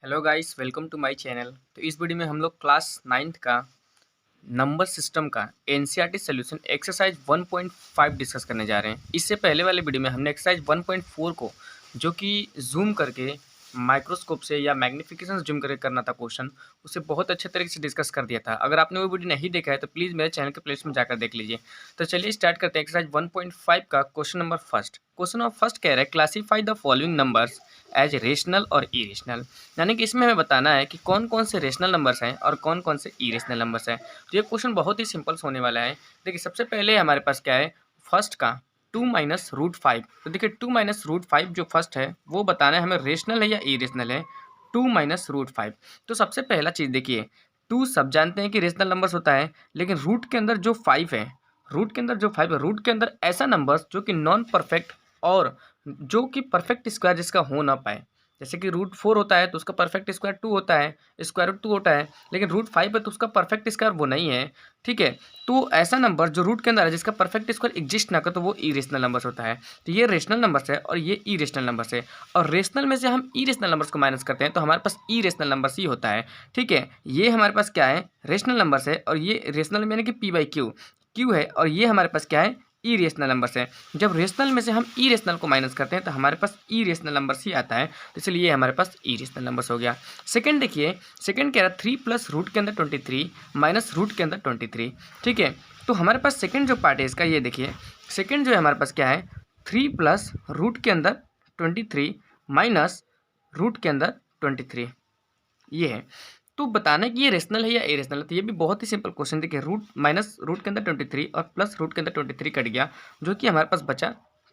Hello guys, welcome to my channel. तो इस video में हम लोग क्लास 9th का नंबर सिस्टम का एनसीईआरटी सॉल्यूशन एक्सरसाइज 1.5 डिस्कस करने जा रहे हैं। इससे पहले वाले वीडियो में हमने एक्सरसाइज 1.4 को जो कि जूम करके माइक्रोस्कोप से या मैग्नीफिकेशन जूम करके करना था क्वेश्चन, उसे बहुत अच्छे तरीके से डिस्कस कर दिया था। अगर आपने वो वीडियो नहीं देखा है तो प्लीज़ मेरे चैनल के प्लेलिस्ट में जाकर देख लीजिए। तो चलिए स्टार्ट करते हैं एक्सरसाइज 1.5 का question number first. Question number first कह रहा है classify the following numbers as rational और इरेशनल। यानी कि इसमें हमें बताना है कि कौन कौन से रेशनल नंबर्स हैं और कौन कौन से इरेशनल नंबर्स हैं। तो ये क्वेश्चन बहुत ही सिंपल होने वाला है। देखिए सबसे पहले हमारे पास क्या है, फर्स्ट का 2 - √5। तो देखिए 2 - √5 जो फर्स्ट है वो बताना है हमें रेशनल है या इरेशनल है। 2 - √5। तो सबसे पहला चीज़ देखिए, 2 सब जानते हैं कि रेशनल नंबर्स होता है, लेकिन रूट के अंदर जो 5 है, रूट के अंदर जो 5 है, रूट के अंदर ऐसा नंबर्स जो कि नॉन परफेक्ट और जो कि परफेक्ट स्क्वायर जिसका हो ना पाए। जैसे कि √4 होता है तो उसका परफेक्ट स्क्वायर 2 होता है, स्क्वायर रूट 2 होता है, लेकिन √5 है तो उसका परफेक्ट स्क्वायर वो नहीं है। ठीक है, तो ऐसा नंबर जो रूट के अंदर है जिसका परफेक्ट स्क्वायर एग्जिस्ट ना करे तो वो इरेशनल नंबर्स होता है। तो ये रेशनल नंबर्स है और ये इरेशनल नंबर्स है। और रेशनल में से हम इरेशनल नंबर्स को माइनस करते हैं तो हमारे पास इरेशनल नंबर्स ही होता है। ठीक है, ये हमारे पास क्या है, रेशनल नंबर्स है। और ये रेशनल में यानी कि p/q क्यू है, और ये हमारे पास क्या है, इरेशनल नंबर्स है। जब रेशनल में से हम इरेशनल को माइनस करते हैं तो हमारे पास इरेशनल नंबर्स ही आता है। तो इसलिए ये हमारे पास इरेशनल नंबर्स हो गया। सेकंड देखिए, सेकंड कह रहा है 3 + रूट के अंदर 23 माइनस रूट के अंदर 23। ठीक है, तो हमारे पास सेकंड जो पार्ट है इसका, ये देखिए सेकंड जो है हमारे पास क्या है, 3 + रूट के अंदर 23 माइनस रूट के अंदर 23, ये है। तो बताना है कि ये रेशनल है या इरेशनल है। तो ये भी बहुत ही सिंपल क्वेश्चन। देखिए रूट माइनस रूट के अंदर 23 और प्लस रूट के अंदर 23 कट गया, जो कि हमारे पास बचा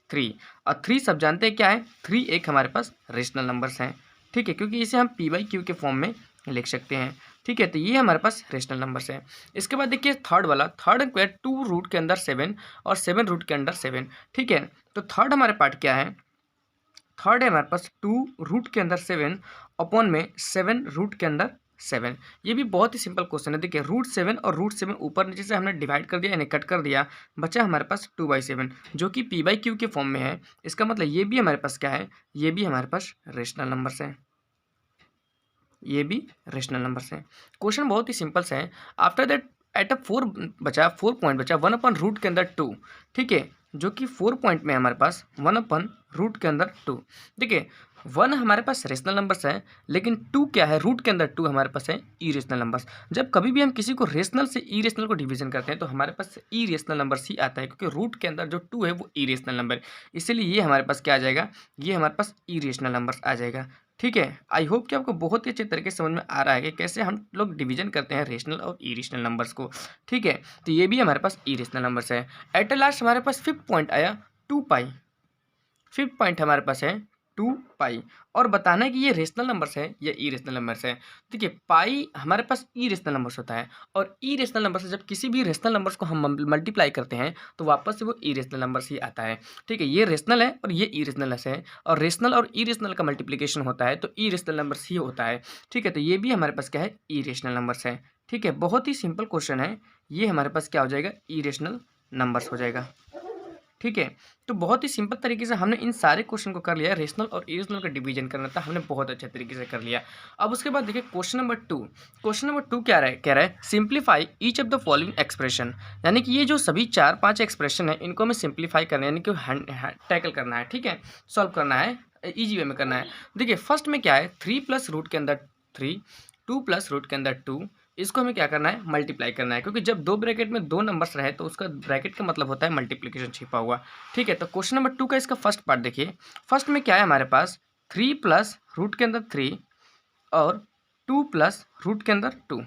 3। और 3 सब जानते हैं क्या है, 3 एक हमारे पास रेशनल नंबर्स हैं। ठीक है, क्योंकि इसे हम p/q के फॉर्म में लिख सकते हैं। ठीक है, तो ये हमारे पास रेशनल नंबर्स है। इसके बाद देखिए थर्ड वाला, थर्ड को 2 रूट के अंदर 7 और 7 रूट के अंदर 7। ठीक है, तो थर्ड हमारे पार्ट क्या है, थर्ड है हमारे पास 2 रूट के अंदर 7 अपॉन में 7 रूट के अंदर 7। ये भी बहुत ही सिंपल क्वेश्चन है। देखिए √7 और √7 ऊपर नीचे से हमने डिवाइड कर दिया यानी कट कर दिया, बचा हमारे पास 2/7 जो कि p/q के फॉर्म में है। इसका मतलब ये भी हमारे पास क्या है, ये भी हमारे पास रेशनल नंबर्स है, ये भी रेशनल नंबर्स हैं। क्वेश्चन बहुत ही सिंपल से है। आफ्टर दैट एट अ 4 बचा, 4 पॉइंट बचा 1/√, के अंदर 2। ठीक है, जो कि 4 पॉइंट में हमारे पास 1/√, के अंदर 2। देखिए 1 हमारे पास रेशनल नंबर्स है, लेकिन 2 क्या है, रूट के अंदर 2 हमारे पास है इरेशनल नंबर्स। जब कभी भी हम किसी को रेशनल से इरेशनल को डिवीजन करते हैं तो हमारे पास इरेशनल नंबर्स ही आता है, क्योंकि रूट के अंदर जो 2 है वो इरेशनल नंबर है। इसीलिए ये हमारे पास क्या आ जाएगा, ये हमारे पास इरेशनल नंबर्स आ जाएगा। ठीक है, आई होप कि आपको बहुत ही अच्छे तरीके से समझ में आ रहा है कि कैसे हम लोग डिवीजन करते हैं रेशनल और इरेशनल नंबर्स को। ठीक है, तो ये भी हमारे पास इरेशनल नंबर्स है। एट लास्ट हमारे पास फिफ्थ पॉइंट आया 2π। फिफ्थ पॉइंट हमारे पास है 2π, और बताना है कि ये रेशनल नंबर्स है या इरेशनल नंबर्स है। देखिए पाई हमारे पास इरेशनल नंबर्स होता है, और इरेशनल नंबर से जब किसी भी रेशनल नंबर्स को हम मल्टीप्लाई करते हैं तो वापस से वो इरेशनल नंबर्स ही आता है। ठीक है, ये रेशनल है और ये इरेशनल है, और रेशनल और इरेशनल का मल्टीप्लिकेशन होता है तो इरेशनल नंबर्स ही होता है। ठीक है, तो ये भी हमारे पास क्या है, इरेशनल नंबर्स है। ठीक है, बहुत ही सिंपल क्वेश्चन है। ये हमारे पास क्या हो जाएगा, इरेशनल नंबर्स हो जाएगा। ठीक है, तो बहुत ही सिंपल तरीके से हमने इन सारे क्वेश्चन को कर लिया। रेशनल और इरेशनल का डिवीजन करना था, हमने बहुत अच्छे तरीके से कर लिया। अब उसके बाद देखिए क्वेश्चन नंबर 2। क्वेश्चन नंबर 2 क्या कह रहा है simplify each of the following expression. यानी कि ये जो सभी 4-5 एक्सप्रेशन है इनको हमें सिंप्लीफाई करना है, यानी कि टैकल करना है। ठीक है, सॉल्व करना है, ईजी वे में करना है। देखिए फर्स्ट में क्या है, 3 + रूट के अंदर 3, 2 + रूट के अंदर 2, इसको हमें क्या करना है, मल्टीप्लाई करना है, क्योंकि जब दो ब्रैकेट में दो नंबर्स रहे तो उसका ब्रैकेट का मतलब होता है मल्टीप्लिकेशन छिपा हुआ। ठीक है, तो क्वेश्चन नंबर 2 का इसका फर्स्ट पार्ट देखिए। फर्स्ट में क्या है हमारे पास, 3 + रूट के अंदर 3 और 2 + रूट के अंदर 2,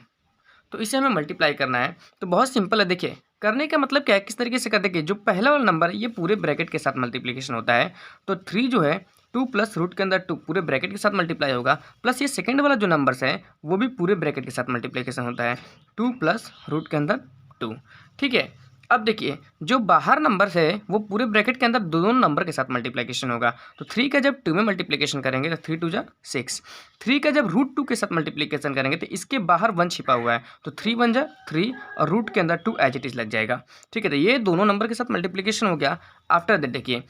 तो इसे हमें मल्टीप्लाई करना है। तो बहुत सिंपल है, देखिए करने का मतलब क्या है, किस तरीके से करते हैं कि जो पहला वाला नंबर है ये पूरे ब्रैकेट के साथ मल्टीप्लिकेशन होता है। तो 3 जो है 2 + रूट के अंदर 2 पूरे ब्रैकेट के साथ मल्टीप्लाई होगा, प्लस ये सेकंड वाला जो नंबर्स है वो भी पूरे ब्रैकेट के साथ मल्टीप्लिकेशन होता है, 2 + रूट के अंदर 2। ठीक है, अब देखिए जो बाहर नंबर है वो पूरे ब्रैकेट के अंदर दोनों नंबर के साथ मल्टीप्लिकेशन होगा। तो 3 का जब 2 में मल्टीप्लिकेशन करेंगे तो 3 2 जा 6। 3 का जब √2 के साथ मल्टीप्लिकेशन करेंगे तो इसके बाहर 1 छिपा हुआ है, तो 3 1 जा 3 और रूट के अंदर 2 एज इट इज लग जाएगा। ठीक है, तो ये दोनों नंबर के साथ मल्टीप्लिकेशन हो गया। आफ्टर दैट देखिए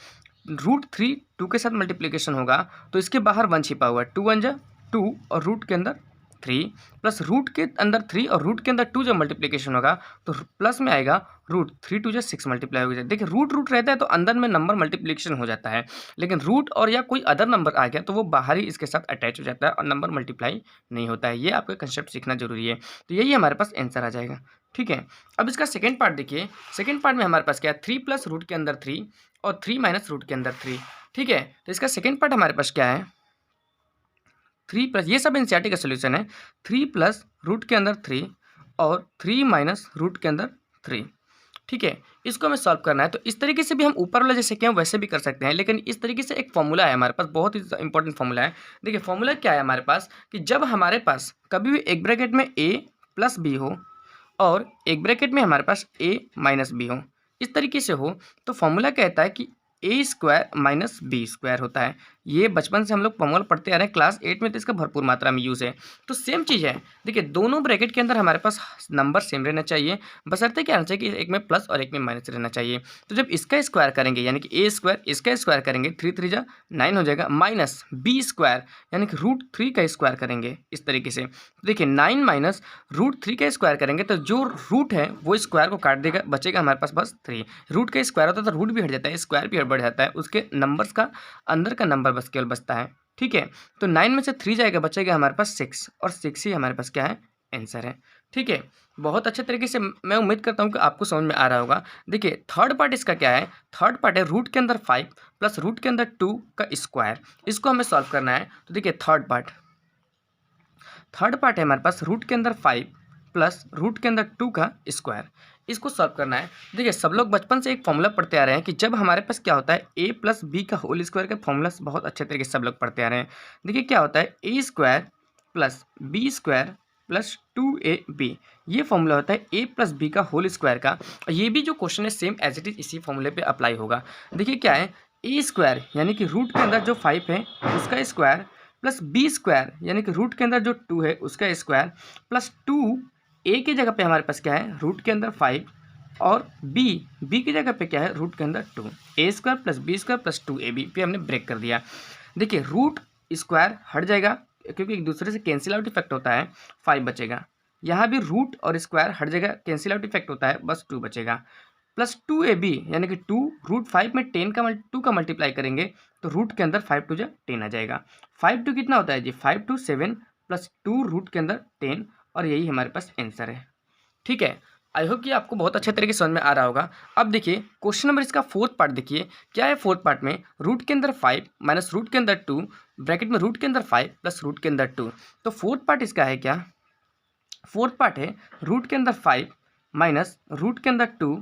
√3 2 के साथ मल्टीप्लिकेशन होगा तो इसके बाहर 1 छिपा हुआ है, 2 1 जा 2 और रूट के अंदर 3 प्लस रूट के अंदर 3 और रूट के अंदर 2 जब मल्टीप्लिकेशन होगा तो प्लस में आएगा रूट 3 2 6 मल्टीप्लाई हो जाए। देखिए रूट रूट रहता है तो अंदर में नंबर मल्टीप्लिकेशन हो जाता है, लेकिन रूट और या कोई अदर नंबर आ गया तो वो बाहर ही इसके साथ अटैच हो जाता है और नंबर मल्टीप्लाई नहीं होता है। ये आपका कंसेप्ट सीखना जरूरी है। तो यही हमारे पास आंसर आ जाएगा। ठीक है, अब इसका सेकेंड पार्ट देखिए। सेकेंड पार्ट में हमारे पास क्या है, 3 प्लस रूट के अंदर 3 और 3 माइनस रूट के अंदर 3। ठीक है, तो इसका सेकेंड पार्ट हमारे पास क्या है, 3 प्लस, ये सब एनसीईआरटी का सोल्यूशन है, 3 प्लस रूट के अंदर 3 और 3 माइनस रूट के अंदर 3। ठीक है, इसको हमें सॉल्व करना है। तो इस तरीके से भी हम ऊपर वाला जैसे किया वैसे भी कर सकते हैं, लेकिन इस तरीके से एक फॉर्मूला है हमारे पास, बहुत ही इंपॉर्टेंट फॉर्मूला है। देखिए फॉर्मूला क्या है हमारे पास, कि जब हमारे पास कभी भी एक ब्रैकेट में a प्लस बी हो और एक ब्रैकेट में हमारे पास a माइनस बी हो, इस तरीके से हो, तो फॉर्मूला कहता है कि ए स्क्वायर माइनस बी स्क्वायर होता है। ये बचपन से हम लोग फॉर्मूला पढ़ते आ रहे हैं, क्लास 8 में तो इसका भरपूर मात्रा में यूज़ है। तो सेम चीज़ है, देखिए दोनों ब्रैकेट के अंदर हमारे पास नंबर सेम रहना चाहिए, बशर्ते क्या रहना चाहिए कि एक में प्लस और एक में माइनस रहना चाहिए। तो जब इसका स्क्वायर करेंगे यानी कि ए स्क्वायर इसका स्क्वायर करेंगे, 3 3 जा 9 हो जाएगा, माइनस बी स्क्वायर यानी कि रूट 3 का स्क्वायर करेंगे इस तरीके से। तो देखिए 9 माइनस रूट 3 का स्क्वायर करेंगे तो जो रूट है वो स्क्वायर को काट देगा, बचेगा हमारे पास बस 3। रूट का स्क्वायर होता है तो रूट भी हट जाता है, स्क्वायर भी बढ़ जाता है, उसके नंबर्स का अंदर का नंबर बस केवल बचता है। ठीक है, तो 9 में से 3 जाएगा, बचेगा हमारे पास 6 और 6 ही हमारे पास क्या है, आंसर है। ठीक है, बहुत अच्छे तरीके से मैं उम्मीद करता हूँ कि आपको समझ में आ रहा होगा। देखिए थर्ड पार्ट इसका क्या है, थर्ड पार्ट है रूट के अंदर 5 प्लस रूट के अंदर 2 का स्क्वायर, इसको हमें सॉल्व करना है। तो देखिए थर्ड पार्ट है हमारे पास रूट के अंदर 5 प्लस रूट के अंदर 2 का स्क्वायर, इसको सॉल्व करना है। देखिए सब लोग बचपन से एक फॉर्मूला पढ़ते आ रहे हैं कि जब हमारे पास क्या होता है a प्लस बी का होल स्क्वायर का फॉर्मूला बहुत अच्छे तरीके से सब लोग पढ़ते आ रहे हैं। देखिए क्या होता है, a square plus B square plus 2ab, ये फॉर्मूला होता है a प्लस बी का होल स्क्वायर का। और ये भी जो क्वेश्चन है सेम एज इट इज इसी फॉर्मूले पे अप्लाई होगा। देखिए क्या है, a स्क्वायर यानी कि रूट के अंदर जो 5 है उसका स्क्वायर प्लस बी स्क्वायर यानी कि रूट के अंदर जो 2 है उसका स्क्वायर प्लस 2 ए की जगह पे हमारे पास क्या है, रूट के अंदर 5 और बी की जगह पे क्या है, रूट के अंदर 2, A square plus B square plus 2ab पे हमने ब्रेक कर दिया। देखिए रूट स्क्वायर हट जाएगा क्योंकि एक दूसरे से कैंसिल आउट इफेक्ट होता है, 5 बचेगा। यहाँ भी रूट और स्क्वायर हट जाएगा, कैंसिल आउट इफेक्ट होता है, बस 2 बचेगा। प्लस 2ab यानी कि 2 रूट 5 में 2 का मल्टीप्लाई करेंगे तो रूट के अंदर 5 2 जा 10 आ जाएगा। 5 2 कितना होता है जी, 5 2 7 प्लस 2 रूट के अंदर 10, और यही हमारे पास आंसर है। ठीक है, आई होप कि आपको बहुत अच्छे तरीके से समझ में आ रहा होगा। अब देखिए क्वेश्चन नंबर इसका फोर्थ पार्ट देखिए क्या है। फोर्थ पार्ट में रूट के अंदर 5 माइनस रूट के अंदर 2 ब्रैकेट में रूट के अंदर 5 प्लस रूट के अंदर 2। तो फोर्थ पार्ट इसका है क्या, फोर्थ पार्ट है रूट के अंदर 5 माइनस रूट के अंदर 2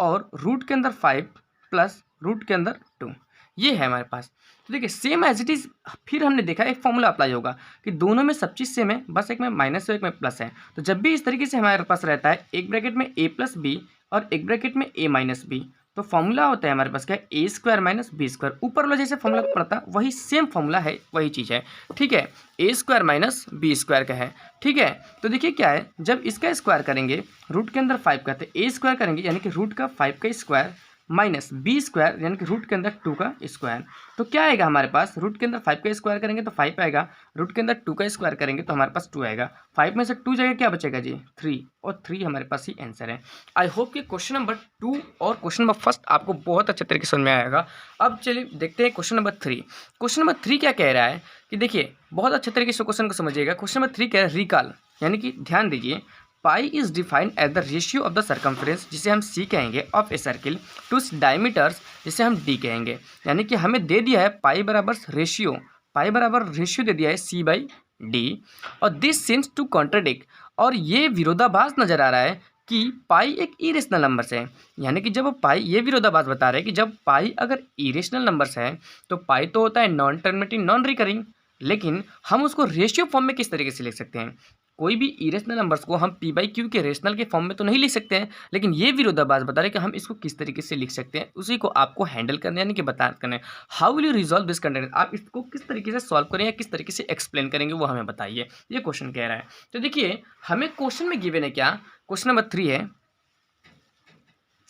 और रूट के अंदर 5 प्लस रूट के अंदर 2, ये है हमारे पास। तो देखिए सेम एज इट इज़, फिर हमने देखा एक फॉर्मूला अप्लाई होगा कि दोनों में सब चीज़ सेम है, बस एक में माइनस है एक में प्लस है। तो जब भी इस तरीके से हमारे पास रहता है एक ब्रैकेट में a प्लस बी और एक ब्रैकेट में a माइनस बी, तो फॉर्मूला होता है हमारे पास क्या, ए स्क्वायर माइनस बी स्क्वायर। ऊपर वाला जैसे फॉर्मूला पड़ता वही सेम फॉर्मूला है, वही चीज़ है। ठीक है, ए स्क्वायर माइनस बी स्क्वायर का है। ठीक है, तो देखिए क्या है, जब इसका स्क्वायर करेंगे रूट के अंदर 5 का, तो ए स्क्वायर करेंगे यानी कि रूट का 5 का स्क्वायर माइनस बी स्क्वायर यानी कि रूट के अंदर 2 का स्क्वायर। तो क्या आएगा हमारे पास, रूट के अंदर 5 का स्क्वायर करेंगे तो 5 आएगा, रूट के अंदर 2 का स्क्वायर करेंगे तो हमारे पास 2 आएगा। 5 में से 2 जाएगा, क्या बचेगा जी 3, और 3 हमारे पास ही आंसर है। आई होप कि क्वेश्चन नंबर 2 और क्वेश्चन नंबर फर्स्ट आपको बहुत अच्छे तरीके से समझ में आएगा। अब चलिए देखते हैं क्वेश्चन नंबर 3। क्वेश्चन नंबर 3 क्या कह रहा है कि देखिए बहुत अच्छे तरीके से क्वेश्चन को समझिएगा। क्वेश्चन नंबर 3 कह रहा है रिकॉल, यानी कि ध्यान दीजिए, pi is defined as the ratio of the circumference, जिसे हम सी कहेंगे, of a circle to diameters, जिसे हम डी कहेंगे। यानी कि हमें दे दिया है पाई बराबर रेशियो दे दिया है सी बाई डी, और दिस सीम्स टू कॉन्ट्राडिक्ट, और ये विरोधाभास नजर आ रहा है कि पाई एक इरेशनल नंबर्स है। यानी कि जब पाई, ये विरोधाभास बता रहे हैं कि जब पाई अगर इरेशनल नंबर्स है तो पाई तो होता है नॉन टर्मिनेटिंग नॉन रिकरिंग, लेकिन हम उसको रेशियो फॉर्म में किस तरीके से लिख सकते हैं। कोई भी इरेशनल नंबर्स को हम पी बाई क्यू के रेशनल के फॉर्म में तो नहीं लिख सकते हैं, लेकिन ये विरोधाभास बता रहे हैं कि हम इसको किस तरीके से लिख सकते हैं, उसी को आपको हैंडल करना यानी कि बता करना है। How will you resolve this content, आप इसको किस तरीके से सॉल्व करें या किस तरीके से एक्सप्लेन करेंगे वो हमें बताइए, ये क्वेश्चन कह रहा है। तो देखिए हमें क्वेश्चन में गिवन है क्या, क्वेश्चन नंबर 3 है,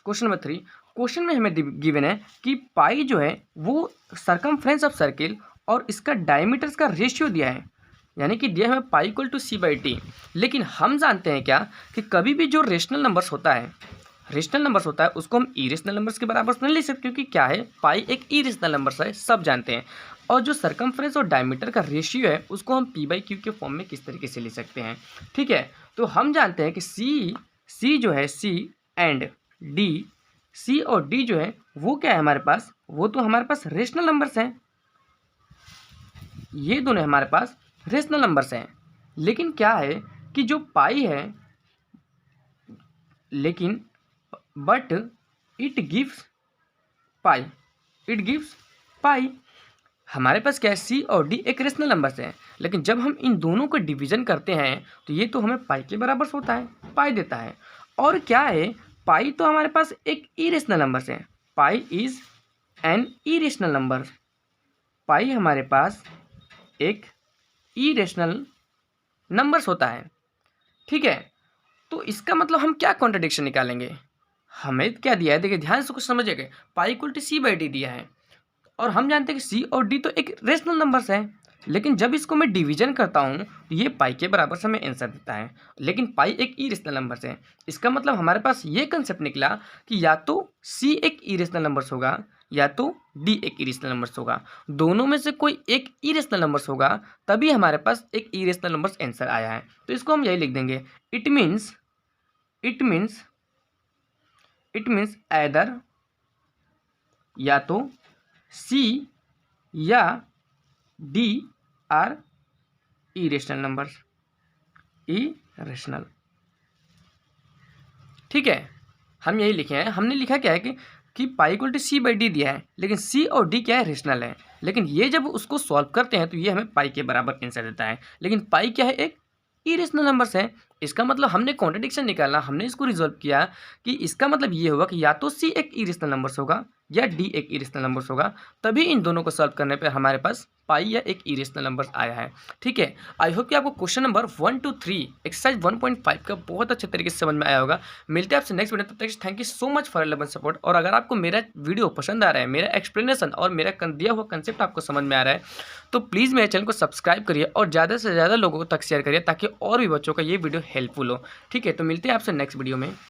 क्वेश्चन नंबर 3, क्वेश्चन में हमें गिवन है कि पाई जो है वो सर्कमफ्रेंस ऑफ सर्किल और इसका डायमीटर्स का रेशियो दिया है। यानी कि दिया हमें pi equal to C by T. लेकिन हम जानते हैं क्या कि कभी भी जो रेशनल नंबर्स होता है उसको हम इरेशनल नंबर्स के बराबर नहीं लिख सकते, क्योंकि क्या है, पाई एक इरेशनल नंबर्स है, सब जानते हैं। और जो सर्कमफ्रेंस और डायमीटर का रेशियो है उसको हम पी बाई क्यू के फॉर्म में किस तरीके से लिख सकते हैं। ठीक है, तो हम जानते हैं कि सी जो है, सी एंड डी, सी और डी जो है वो क्या है हमारे पास, वो तो हमारे पास रेशनल नंबर्स हैं, ये दोनों हमारे पास रेशनल नंबर्स हैं। लेकिन क्या है कि जो पाई है, लेकिन बट इट गिव्स पाई, हमारे पास क्या है, सी और डी एक रेशनल नंबर्स हैं, लेकिन जब हम इन दोनों को डिवीजन करते हैं तो ये तो हमें पाई के बराबर होता है, पाई देता है। और क्या है, पाई तो हमारे पास एक इरेशनल नंबर्स है, pi is an irrational number, pi हमारे पास एक इरेशनल नंबर्स होता है। ठीक है, तो इसका मतलब हम क्या कॉन्ट्रडिक्शन निकालेंगे, हमें क्या दिया है, देखिए ध्यान से कुछ समझिएगा, pi equal to C by D दिया है और हम जानते हैं कि सी और डी तो एक रेशनल नंबर्स हैं, लेकिन जब इसको मैं डिवीजन करता हूँ तो ये पाई के बराबर से हमें आंसर देता है, लेकिन पाई एक इरेशनल नंबर्स है। इसका मतलब हमारे पास ये कंसेप्ट निकला कि या तो सी एक इरेशनल नंबर्स होगा या तो डी एक इरेशनल नंबर्स होगा, दोनों में से कोई एक इरेशनल नंबर्स होगा, तभी हमारे पास एक इरेशनल नंबर्स आंसर आया है। तो इसको हम यही लिख देंगे, इट मीन्स ऐदर या तो सी या D R irrational numbers, irrational. ठीक है, हम यही लिखे हैं, हमने लिखा क्या है कि pi equal to C by D दिया है, लेकिन सी और डी क्या है, रेशनल है, लेकिन ये जब उसको सॉल्व करते हैं तो ये हमें पाई के बराबर आंसर देता है, लेकिन पाई क्या है, एक इरेशनल नंबर्स है। इसका मतलब हमने कॉन्ट्रडिक्शन निकालना, हमने इसको रिजॉल्व किया कि इसका मतलब ये होगा कि या तो सी एक इरेशनल नंबर्स होगा या डी एक इरेशनल नंबर्स होगा, तभी इन दोनों को सॉल्व करने पे हमारे पास पाई या एक इरेशनल नंबर्स आया है। ठीक है, आई होप कि आपको क्वेश्चन नंबर 1 to 3 एक्सरसाइज 1.5 का बहुत अच्छे तरीके से समझ में आया होगा। मिलते हैं आपसे नेक्स्ट वीडियो, तब तक thank you so much for love and support. और अगर आपको मेरा वीडियो पसंद आ रहा है, मेरा एक्सप्लेनेशन और मेरा दिया हुआ कंसेप्ट आपको समझ में आ रहा है, तो प्लीज़ मेरे चैनल को सब्सक्राइब करिए और ज़्यादा से ज़्यादा लोगों तक शेयर करिए, ताकि और भी बच्चों का ये वीडियो हेल्पफुल हो। ठीक है, तो मिलते हैं आपसे नेक्स्ट वीडियो में।